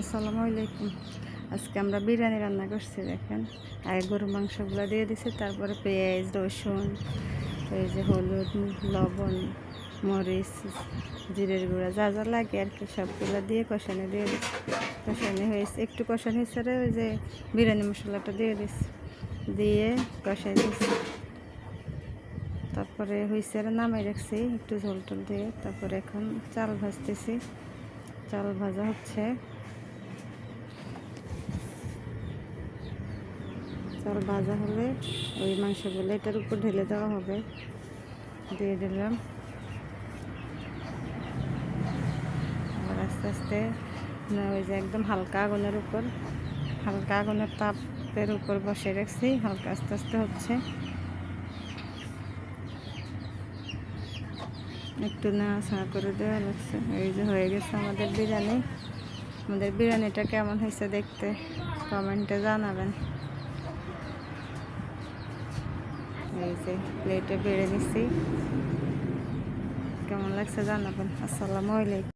আসসালামু আলাইকুম। আজকে আমরা বিরিয়ানি রান্না করছি। দেখেন, আগে গরুর মাংসগুলো দিয়ে দিছি, তারপরে পেঁয়াজ, রসুন, এই যে হলুদ, লবণ, মরিচ, জিরের গুঁড়া, যা যা লাগে আর কি সবগুলো দিয়ে কষানি দিয়ে দিচ্ছি। কষানি হয়েছে, একটু কষানি হয়েছে, ওই যে বিরিয়ানি মশলাটা দিয়ে দিচ্ছি, দিয়ে কষাই দিচ্ছি। তারপরে হয়েছে নামাই রাখছি একটু ঝোল টোল দিয়ে। তারপরে এখন চাল ভাজতেছি, চাল ভাজা হচ্ছে। চাল ভাজা হলে ওই মাংসগুলো এটার উপর ঢেলে দেওয়া হবে, দিয়ে দিলাম। আবার আস্তে আস্তে ওই যে একদম হালকা আগুনের উপর, হালকা আগুনের তাপের উপর বসে রাখছি, হালকা আস্তে আস্তে হচ্ছে। একটু নাড়াচাড়া করে দেওয়া লাগছে। এই যে হয়ে গেছে আমাদের বিরিয়ানি। আমাদের বিরিয়ানিটা কেমন হয়েছে দেখতে কমেন্টে জানাবেন। এই যে প্লেটে বেড়ে নিচ্ছি, কেমন লাগছে জানাবেন। আসসালামু আলাইকুম।